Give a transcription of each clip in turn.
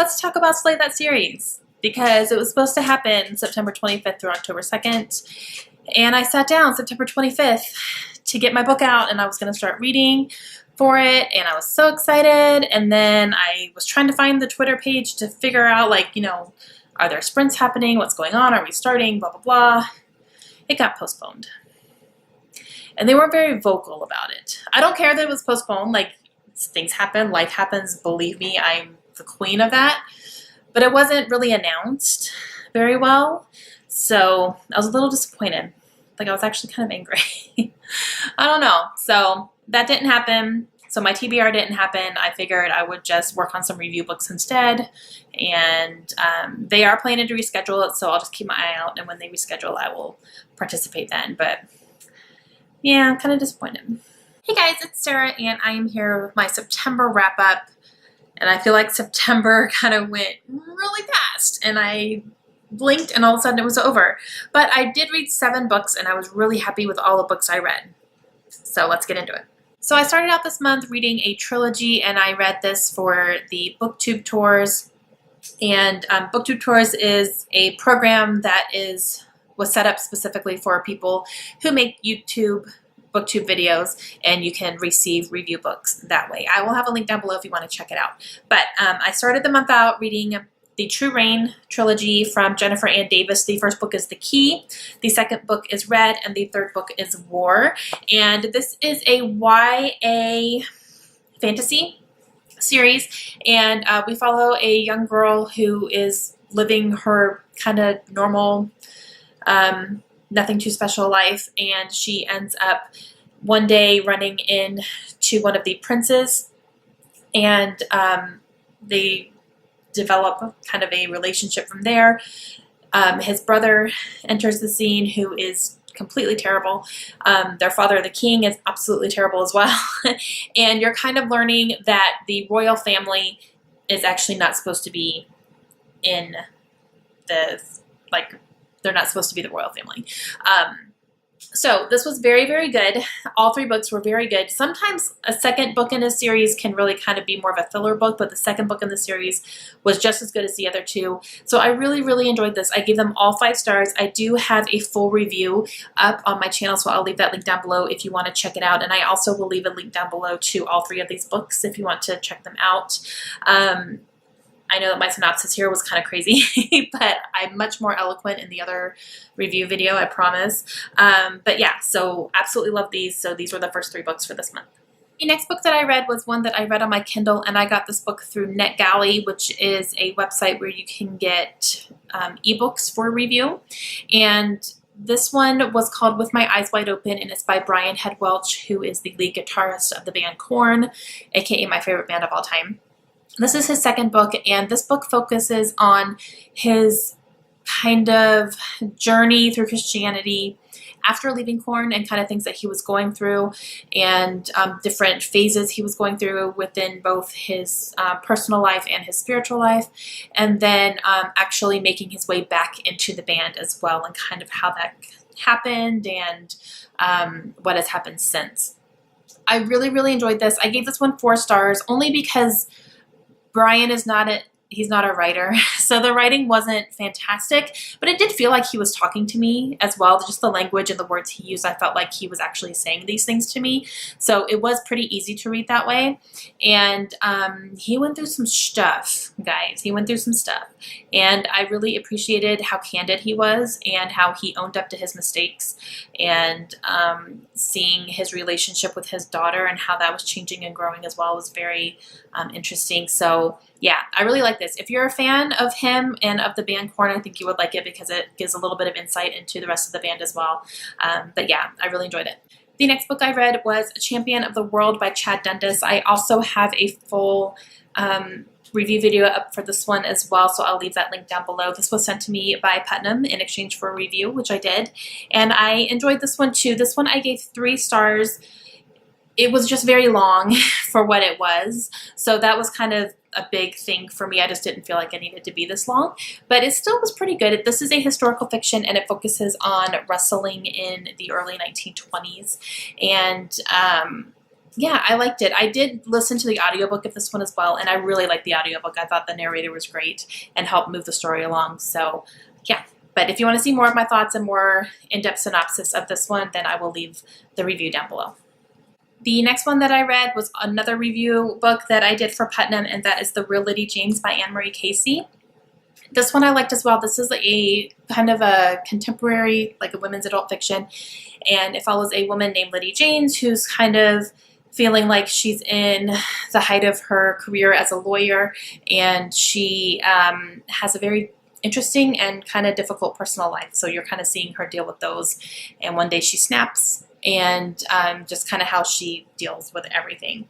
let's talk about Slate That series, because it was supposed to happen September 25th through October 2nd. And I sat down September 25th to get my book out, and I was going to start reading for it, and I was so excited. And then I was trying to find the Twitter page to figure out, like, you know, are there sprints happening? What's going on? Are we starting? Blah, blah, blah. It got postponed. And they weren't very vocal about it. I don't care that it was postponed. Like, things happen, life happens. Believe me, I'm the queen of that. But it wasn't really announced very well. So I was a little disappointed. Like, I was actually kind of angry. I don't know. So that didn't happen. So my TBR didn't happen. I figured I would just work on some review books instead. And they are planning to reschedule it, so I'll just keep my eye out. And when they reschedule, I will participate then. But yeah, I'm kind of disappointed. Hey guys, it's Sarah, and I am here with my September wrap-up. And I feel like September kind of went really fast. And I blinked, and all of a sudden it was over. But I did read 7 books, and I was really happy with all the books I read. So let's get into it. So I started out this month reading a trilogy, and I read this for the BookTube Tours. And BookTube Tours is a program that was set up specifically for people who make BookTube videos, and you can receive review books that way. I will have a link down below if you want to check it out. But I started the month out reading the True Rain trilogy from Jennifer Ann Davis. The first book is The Key, the second book is Red, and the third book is War. And this is a YA fantasy series, and we follow a young girl who is living her kind of normal, nothing too special life, and she ends up one day running into one of the princes, and they develop kind of a relationship from there. His brother enters the scene, who is completely terrible. Their father, the king, is absolutely terrible as well. And you're kind of learning that the royal family is actually not supposed to be in the, like, they're not supposed to be the royal family. So this was very, very good. All 3 books were very good. Sometimes a second book in a series can really kind of be more of a filler book, but the second book in the series was just as good as the other 2. So I really, really enjoyed this. I gave them all 5 stars. I do have a full review up on my channel, so I'll leave that link down below if you want to check it out. And I also will leave a link down below to all 3 of these books if you want to check them out. I know that my synopsis here was kind of crazy, but I'm much more eloquent in the other review video, I promise. But yeah, so absolutely love these. So these were the first 3 books for this month. The next book that I read was one that I read on my Kindle, and I got this book through NetGalley, which is a website where you can get ebooks for review. And this one was called With My Eyes Wide Open, and it's by Brian Head Welch, who is the lead guitarist of the band Korn, aka my favorite band of all time. This is his second book, and this book focuses on his kind of journey through Christianity after leaving Korn, and kind of things that he was going through, and different phases he was going through within both his personal life and his spiritual life, and then actually making his way back into the band as well, and kind of how that happened, and what has happened since. I really, really enjoyed this. I gave this one 4 stars only because Brian is he's not a writer, so the writing wasn't fantastic, but it did feel like he was talking to me as well. Just the language and the words he used, I felt like he was actually saying these things to me. So it was pretty easy to read that way. And he went through some stuff, guys. He went through some stuff. And I really appreciated how candid he was and how he owned up to his mistakes, and seeing his relationship with his daughter and how that was changing and growing as well was very interesting. So yeah, I really like this. If you're a fan of him and of the band Korn, I think you would like it because it gives a little bit of insight into the rest of the band as well. But yeah, I really enjoyed it. The next book I read was A Champion of the World by Chad Dundas. I also have a full review video up for this one as well, so I'll leave that link down below. This was sent to me by Putnam in exchange for a review, which I did, and I enjoyed this one too. This one I gave 3 stars. It was just very long for what it was, so that was kind of a big thing for me. I just didn't feel like it needed to be this long, but it still was pretty good. This is a historical fiction, and it focuses on wrestling in the early 1920s, and yeah, I liked it. I did listen to the audiobook of this one as well, and I really liked the audiobook. I thought the narrator was great and helped move the story along. So yeah, but if you want to see more of my thoughts and more in-depth synopsis of this one, then I will leave the review down below. The next one that I read was another review book that I did for Putnam, and that is The Real Lady James by Anne Marie Casey. This one I liked as well. This is a kind of a contemporary, like a women's adult fiction, and it follows a woman named Lady James who's kind of feeling like she's in the height of her career as a lawyer, and she has a very interesting and kind of difficult personal life. So you're kind of seeing her deal with those, and one day she snaps, and just kind of how she deals with everything.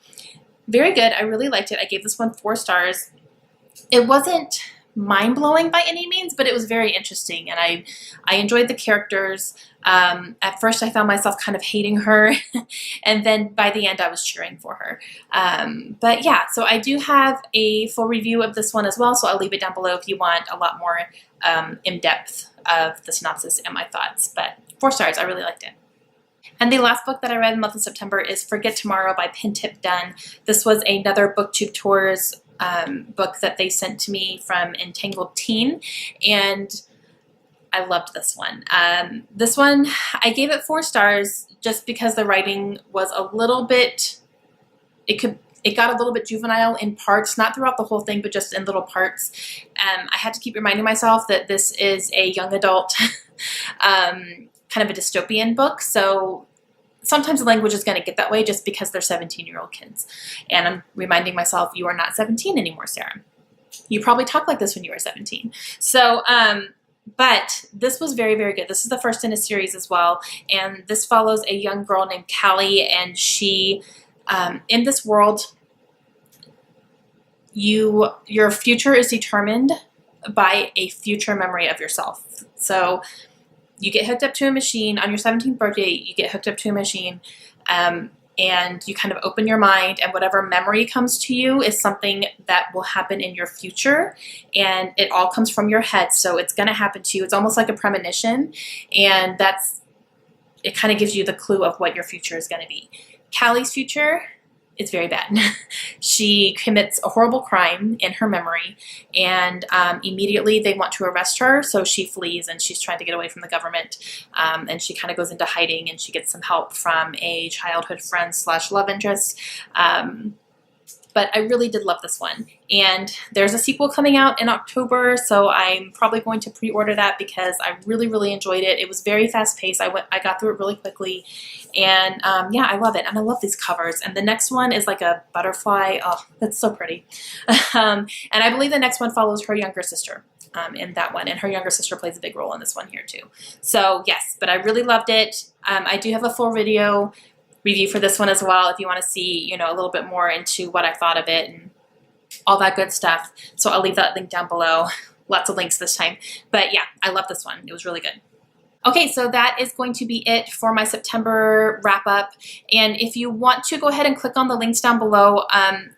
Very good. I really liked it. I gave this one 4 stars. It wasn't mind-blowing by any means, but it was very interesting, and I enjoyed the characters. At first I found myself kind of hating her, and then by the end I was cheering for her. But yeah, so I do have a full review of this one as well, so I'll leave it down below if you want a lot more in-depth of the synopsis and my thoughts. But 4 stars, I really liked it. And the last book that I read in the month of September is Forget Tomorrow by Pintip Dunn. This was another BookTube Tours book that they sent to me from Entangled Teen, and I loved this one. This one, I gave it 4 stars just because the writing was a little bit, it got a little bit juvenile in parts, not throughout the whole thing, but just in little parts. I had to keep reminding myself that this is a young adult kind of a dystopian book, so sometimes the language is going to get that way just because they're 17-year-old kids. And I'm reminding myself, you are not 17 anymore, Sarah. You probably talked like this when you were 17. So, but this was very, very good. This is the first in a series as well. And this follows a young girl named Callie, and she, in this world, your future is determined by a future memory of yourself. So you get hooked up to a machine on your 17th birthday, you get hooked up to a machine, and you kind of open your mind, and whatever memory comes to you is something that will happen in your future, and it all comes from your head, so it's going to happen to you. It's almost like a premonition, and it kind of gives you the clue of what your future is going to be. Callie's future, it's very bad. She commits a horrible crime in her memory, and immediately they want to arrest her, so she flees, and she's trying to get away from the government, and she kind of goes into hiding, and she gets some help from a childhood friend / love interest. But I really did love this one. And there's a sequel coming out in October, so I'm probably going to pre-order that because I really, really enjoyed it. It was very fast-paced. I got through it really quickly. And yeah, I love it. And I love these covers. And the next one is like a butterfly. Oh, that's so pretty. And I believe the next one follows her younger sister in that one. And her younger sister plays a big role in this one here too. So yes, but I really loved it. I do have a full video review for this one as well if you want to see, a little bit more into what I thought of it and all that good stuff. So I'll leave that link down below. Lots of links this time. But yeah, I love this one. It was really good. Okay, so that is going to be it for my September wrap up. And if you want to go ahead and click on the links down below,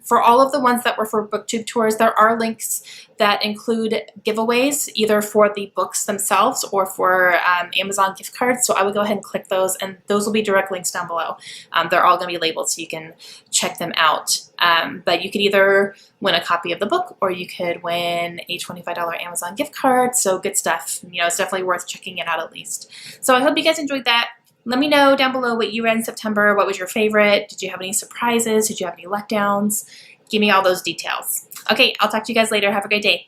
for all of the ones that were for BookTube Tours, there are links that include giveaways, either for the books themselves or for Amazon gift cards. So I would go ahead and click those, and those will be direct links down below. They're all going to be labeled so you can check them out. But you could either win a copy of the book, or you could win a $25 Amazon gift card. So good stuff. It's definitely worth checking it out at least. So I hope you guys enjoyed that. Let me know down below what you read in September. What was your favorite? Did you have any surprises? Did you have any letdowns? Give me all those details. Okay, I'll talk to you guys later. Have a great day.